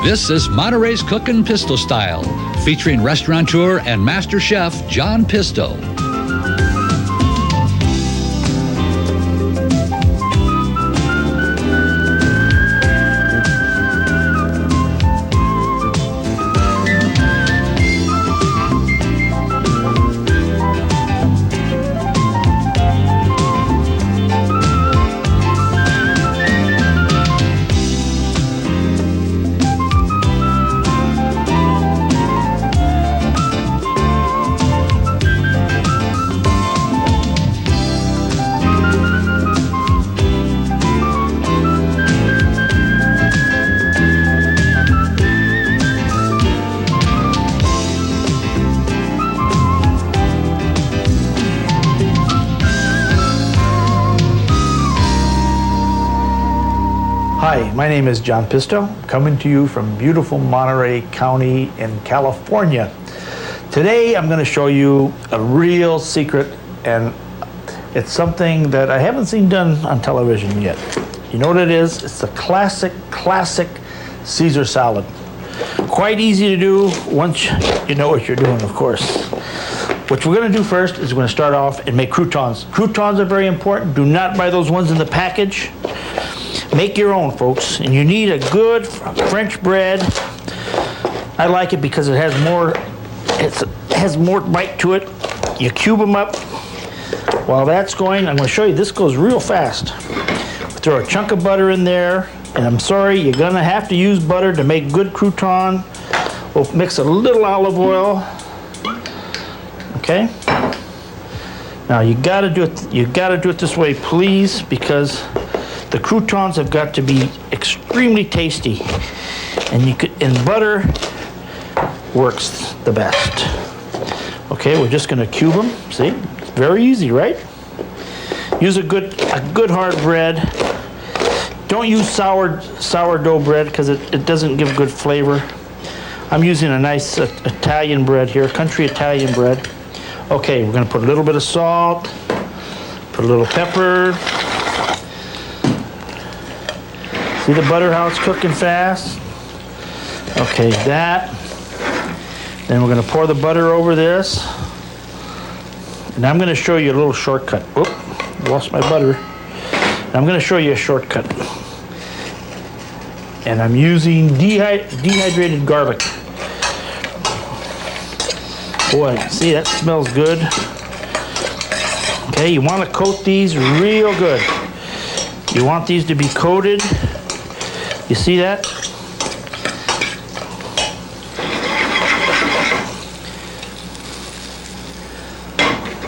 This is Monterey's Cookin Pisto Style, featuring restaurateur and master chef John Pisto. Hi, my name is John Pisto, coming to you from beautiful Monterey County in California. Today I'm going to show you a real secret, and it's something that I haven't seen done on television yet. You know what it is? It's the classic Caesar salad. Quite easy to do once you know what you're doing, of course. What we're going to do first is we're going to start off and make croutons. Croutons are very important. Do not buy those ones in the package. Make your own, folks, and you need a good French bread. I like it because it has more bite to it. You cube them up. While that's going, I'm going to show you, this goes real fast. Throw a chunk of butter in there, and I'm sorry, you're going to have to use butter to make good crouton. We'll mix a little olive oil. Okay? Now you got to do it. You got to do it this way, please, because the croutons have got to be extremely tasty, and butter works the best. Okay, we're just going to cube them. See, it's very easy, right? Use a good hard bread. Don't use sourdough bread because it doesn't give good flavor. I'm using a nice Italian bread here, country Italian bread. Okay, we're going to put a little bit of salt, put a little pepper. See the butter, how it's cooking fast? Okay, that. Then we're going to pour the butter over this. And I'm going to show you a little shortcut. Oop, lost my butter. I'm going to show you a shortcut. And I'm using dehydrated garlic. Boy, see, that smells good. Okay, you want to coat these real good. You want these to be coated. You see that?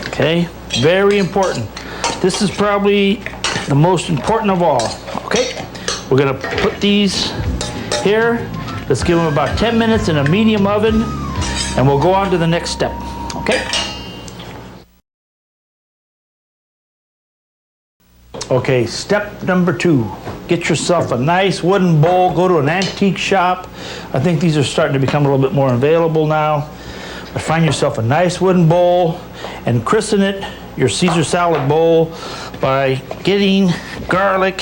Okay, very important. This is probably the most important of all. Okay, we're gonna put these here. Let's give them about 10 minutes in a medium oven, and we'll go on to the next step. Okay? Okay, step number 2. Get yourself a nice wooden bowl. Go to an antique shop. I think these are starting to become a little bit more available now. But find yourself a nice wooden bowl and christen it your Caesar salad bowl by getting garlic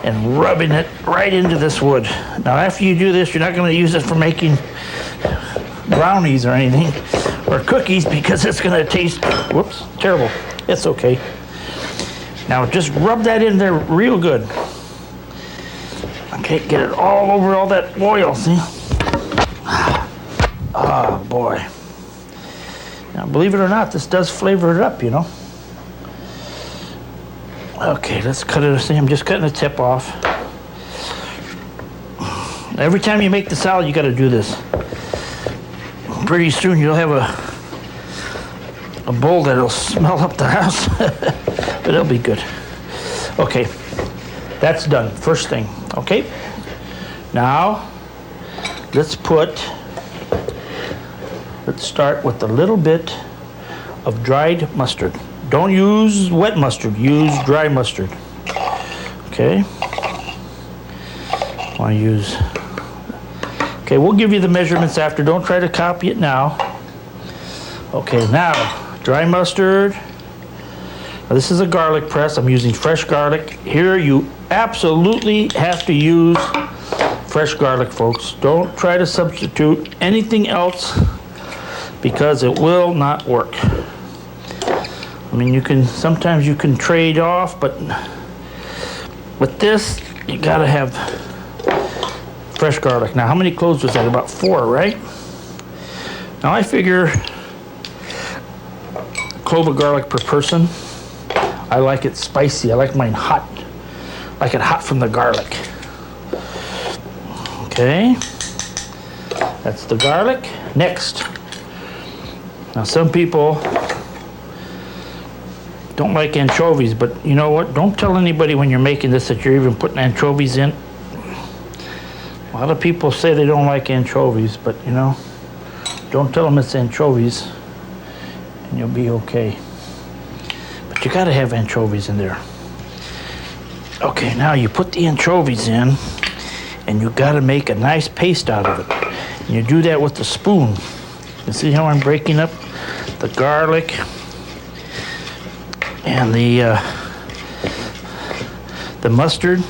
and rubbing it right into this wood. Now after you do this, you're not going to use it for making brownies or anything, or cookies, because it's going to taste, whoops, terrible. It's okay. Now just rub that in there real good. Okay, get it all over all that oil, see? Oh boy. Now believe it or not, this does flavor it up, you know. Okay, let's cut it. See, I'm just cutting the tip off. Every time you make the salad, you got to do this. Pretty soon you'll have a bowl that'll smell up the house, but it'll be good. Okay, that's done. First thing. Okay. Now let's start with a little bit of dried mustard. Don't use wet mustard, use dry mustard. Okay. Want to use. Okay, we'll give you the measurements after. Don't try to copy it now. Okay, now dry mustard. Now, this is a garlic press. I'm using fresh garlic. Here you absolutely have to use fresh garlic, folks. Don't try to substitute anything else because it will not work. I mean, sometimes you can trade off, but with this, you gotta have fresh garlic. Now, how many cloves was that? About 4, right? Now, I figure a clove of garlic per person. I like it spicy. I like mine hot. I like it hot from the garlic. Okay. That's the garlic. Next. Now, some people don't like anchovies, but you know what? Don't tell anybody when you're making this that you're even putting anchovies in. A lot of people say they don't like anchovies, but you know, don't tell them it's anchovies and you'll be okay. But you gotta have anchovies in there. Okay, now you put the anchovies in and you gotta make a nice paste out of it. And you do that with the spoon. You see how I'm breaking up the garlic and the mustard?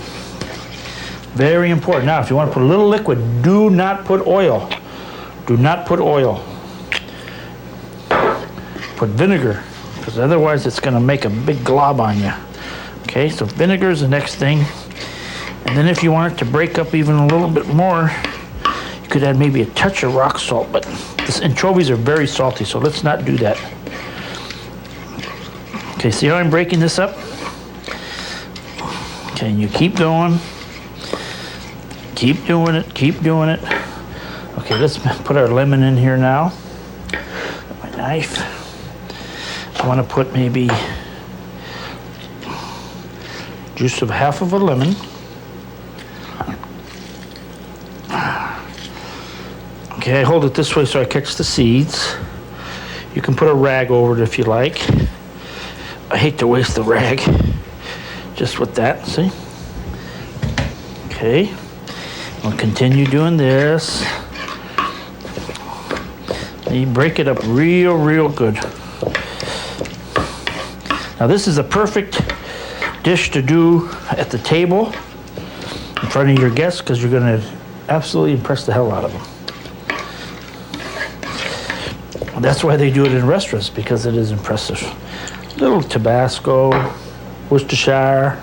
Very important. Now, if you want to put a little liquid, do not put oil. Do not put oil. Put vinegar, because otherwise it's going to make a big glob on you. Okay, so vinegar is the next thing. And then if you want it to break up even a little bit more, you could add maybe a touch of rock salt, but the anchovies are very salty, so let's not do that. Okay, see how I'm breaking this up? Okay, and you keep going. Keep doing it, keep doing it. Okay, let's put our lemon in here now. My knife. I want to put maybe juice of half of a lemon. Okay, I hold it this way so I catch the seeds. You can put a rag over it if you like. I hate to waste the rag. Just with that, see? Okay. We'll continue doing this. You break it up real good. Now this is a perfect dish to do at the table in front of your guests because you're going to absolutely impress the hell out of them. That's why they do it in restaurants, because it is impressive. Little Tabasco, Worcestershire.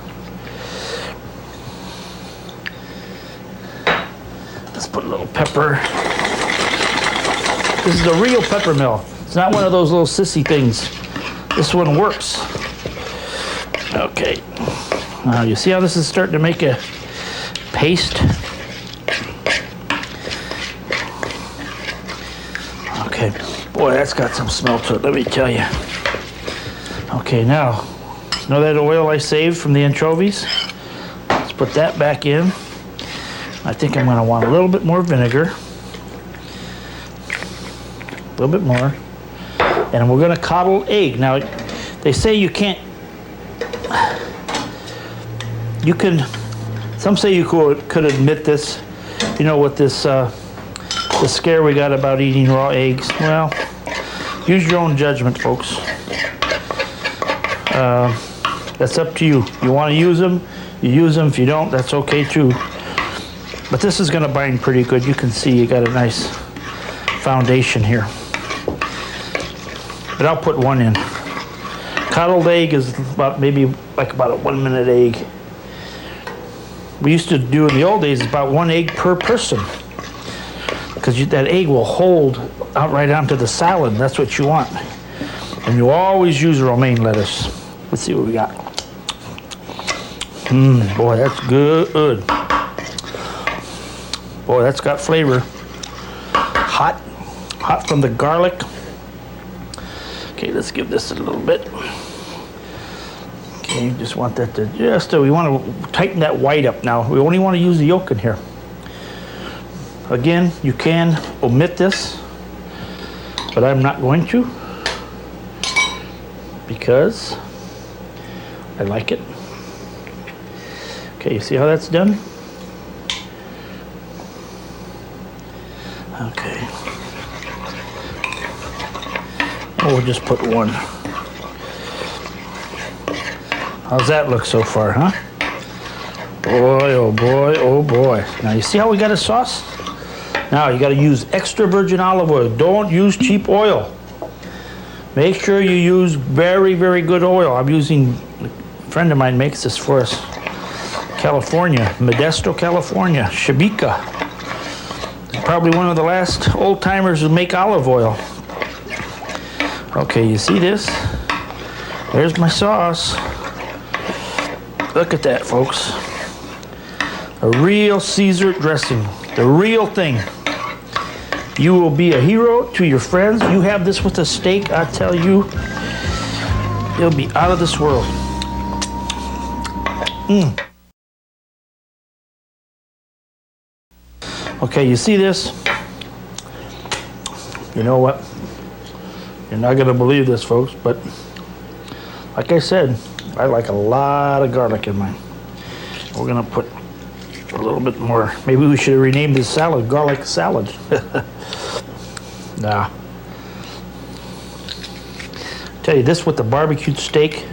Let's put a little pepper. This is a real pepper mill. It's not one of those little sissy things. This one works. Okay. Now you see how this is starting to make a paste? Okay. Boy, that's got some smell to it, let me tell you. Okay, now, you know that oil I saved from the anchovies? Let's put that back in. I think I'm going to want a little bit more vinegar. A little bit more. And we're going to coddle egg. Now, they say you can't... You can... Some say you could admit this. You know, with this the scare we got about eating raw eggs. Well, use your own judgment, folks. That's up to you. You want to use them, you use them. If you don't, that's okay too. But this is going to bind pretty good. You can see you got a nice foundation here. But I'll put one in. Coddled egg is maybe about a 1 minute egg. We used to do in the old days about 1 egg per person, because that egg will hold out right onto the salad. That's what you want. And you always use romaine lettuce. Let's see what we got. Boy, that's good. Boy, that's got flavor. Hot from the garlic. Okay, let's give this a little bit. Okay, just want that to we want to tighten that white up now. We only want to use the yolk in here. Again, you can omit this, but I'm not going to because I like it. Okay, you see how that's done? Okay. Oh, we'll just put one. How's that look so far, huh? Boy, oh boy, oh boy. Now you see how we got a sauce? Now you got to use extra virgin olive oil. Don't use cheap oil. Make sure you use very, very good oil. I'm using, a friend of mine makes this for us. California, Modesto, California, Shabika. Probably one of the last old timers who make olive oil. Okay, you see this? There's my sauce. Look at that, folks. A real Caesar dressing, the real thing. You will be a hero to your friends. You have this with a steak, I tell you, it'll be out of this world. Okay, you see this? You know what? You're not gonna believe this, folks, but like I said, I like a lot of garlic in mine. We're gonna put a little bit more. Maybe we should have renamed this salad garlic salad. Nah. Tell you this with the barbecued steak,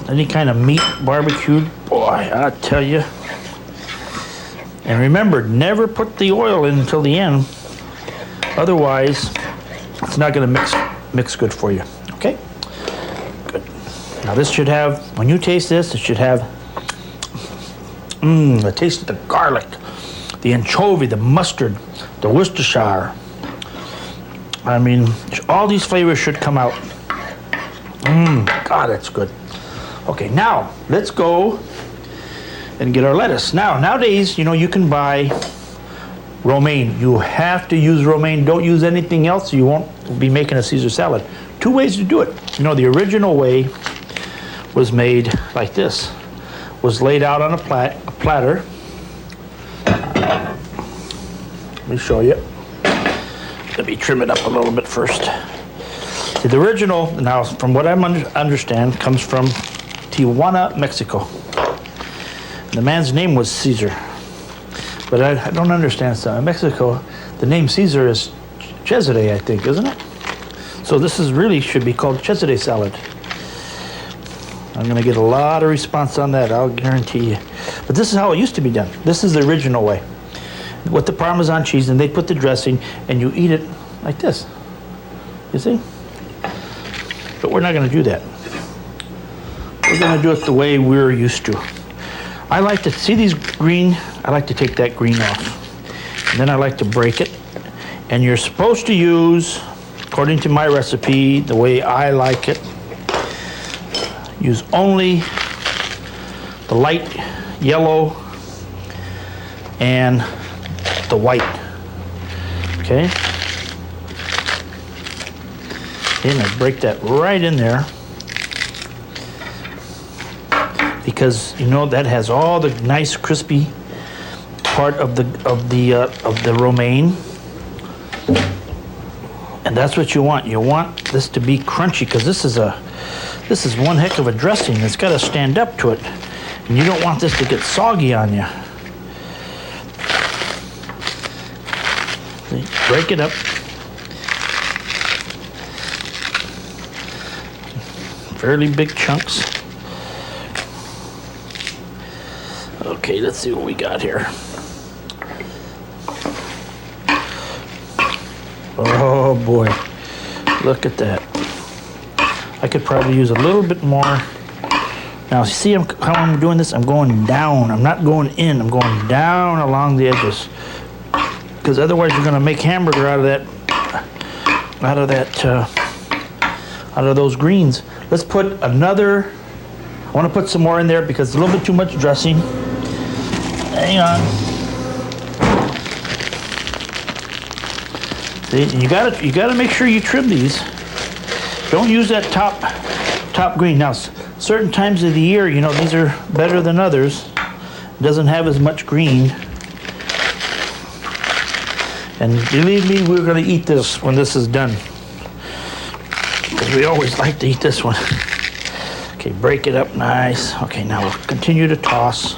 any kind of meat barbecued, boy, I tell you. And remember, never put the oil in until the end. Otherwise, it's not going to mix good for you. Okay? Good. Now this should have, when you taste this, it should have the taste of the garlic, the anchovy, the mustard, the Worcestershire. I mean, all these flavors should come out. God, that's good. Okay, now let's go and get our lettuce. Now, nowadays, you know, you can buy romaine. You have to use romaine. Don't use anything else. You won't be making a Caesar salad. Two ways to do it. You know, the original way was made like this. Was laid out on a platter. Let me show you. Let me trim it up a little bit first. See, the original, now from what I understand, comes from Tijuana, Mexico. The man's name was Caesar. But I don't understand something. In Mexico, the name Caesar is Cesare, I think, isn't it? So this is really should be called Cesare salad. I'm gonna get a lot of response on that, I'll guarantee you. But this is how it used to be done. This is the original way. With the Parmesan cheese, and they put the dressing, and you eat it like this. You see? But we're not gonna do that. We're gonna do it the way we're used to. I like to, see these green? I like to take that green off. And then I like to break it. And you're supposed to use, according to my recipe, the way I like it, use only the light yellow and the white. Okay? And I break that right in there because you know that has all the nice crispy part of the romaine, and that's what you want. You want this to be crunchy because this is one heck of a dressing. It's got to stand up to it, and you don't want this to get soggy on you. See, break it up. Fairly big chunks. Okay, let's see what we got here. Oh boy, look at that. I could probably use a little bit more. Now see how I'm doing this? I'm going down. I'm not going in. I'm going down along the edges. Because otherwise you're going to make hamburger out of those greens. Let's put another, I want to put some more in there because it's a little bit too much dressing. Hang on. See, you gotta make sure you trim these. Don't use that top green. Now, certain times of the year, you know, these are better than others. It doesn't have as much green. And believe me, we're gonna eat this when this is done. Because we always like to eat this one. Okay, break it up nice. Okay, now we'll continue to toss.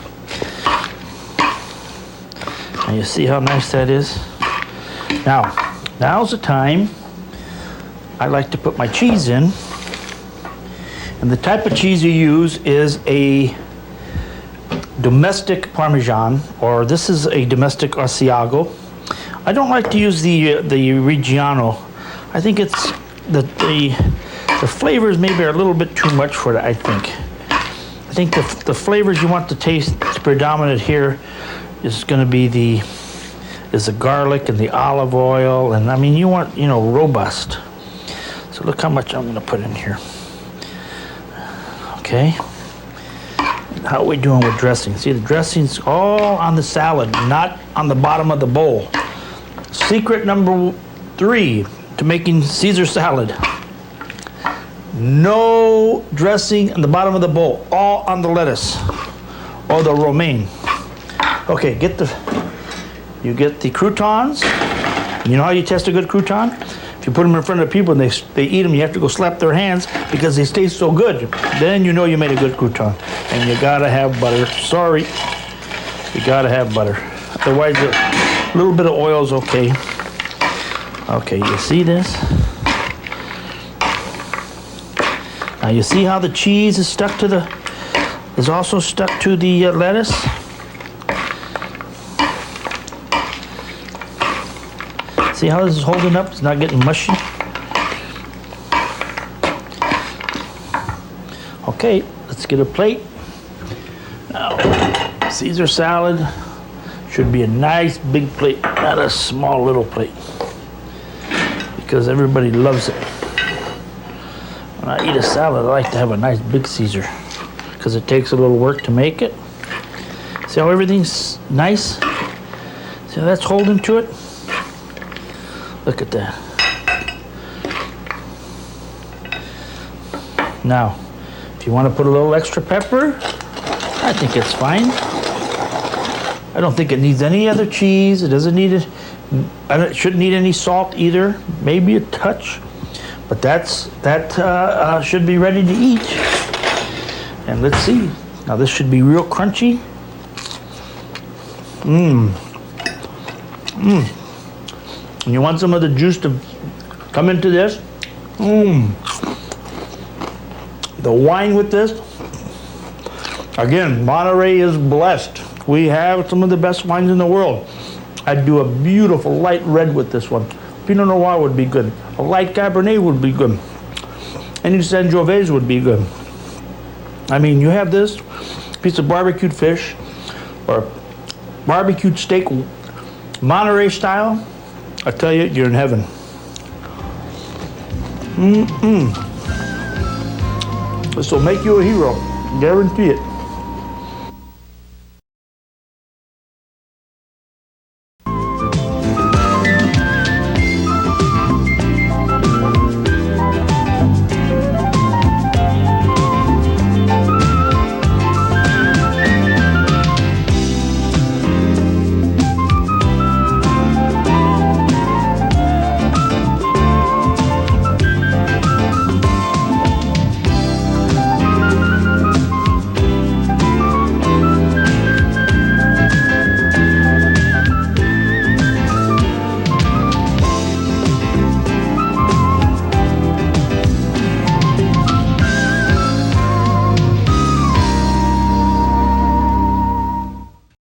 And you see how nice that is? Now's the time I like to put my cheese in. And the type of cheese you use is a domestic Parmesan, or this is a domestic Asiago. I don't like to use the Reggiano. I think it's the flavors maybe are a little bit too much for that. I think the flavors you want to taste predominant here is going to be the garlic and the olive oil, and I mean you want, you know, robust. So look how much I'm going to put in here. Okay. How are we doing with dressing? See, the dressing's all on the salad, not on the bottom of the bowl. Secret number 3 to making Caesar salad. No dressing on the bottom of the bowl, all on the lettuce or the romaine. Okay, you get the croutons. You know how you test a good crouton? If you put them in front of people and they eat them, you have to go slap their hands because they taste so good. Then you know you made a good crouton. And you gotta have butter. Sorry, you gotta have butter. Otherwise, a little bit of oil is okay. Okay, you see this? Now you see how the cheese is stuck to is also stuck to the lettuce? See how this is holding up? It's not getting mushy. Okay, let's get a plate. Now, Caesar salad should be a nice big plate, not a small little plate, because everybody loves it. When I eat a salad, I like to have a nice big Caesar because it takes a little work to make it. See how everything's nice? See how that's holding to it? Look at that. Now, if you want to put a little extra pepper, I think it's fine. I don't think it needs any other cheese. It doesn't need it. It shouldn't need any salt either. Maybe a touch, but that should be ready to eat. And let's see. Now this should be real crunchy. And you want some of the juice to come into this. The wine with this. Again, Monterey is blessed. We have some of the best wines in the world. I'd do a beautiful light red with this one. Pinot Noir would be good. A light Cabernet would be good. Any Sangiovese would be good. I mean, you have this piece of barbecued fish or barbecued steak, Monterey style. I tell you, you're in heaven. This will make you a hero. Guarantee it.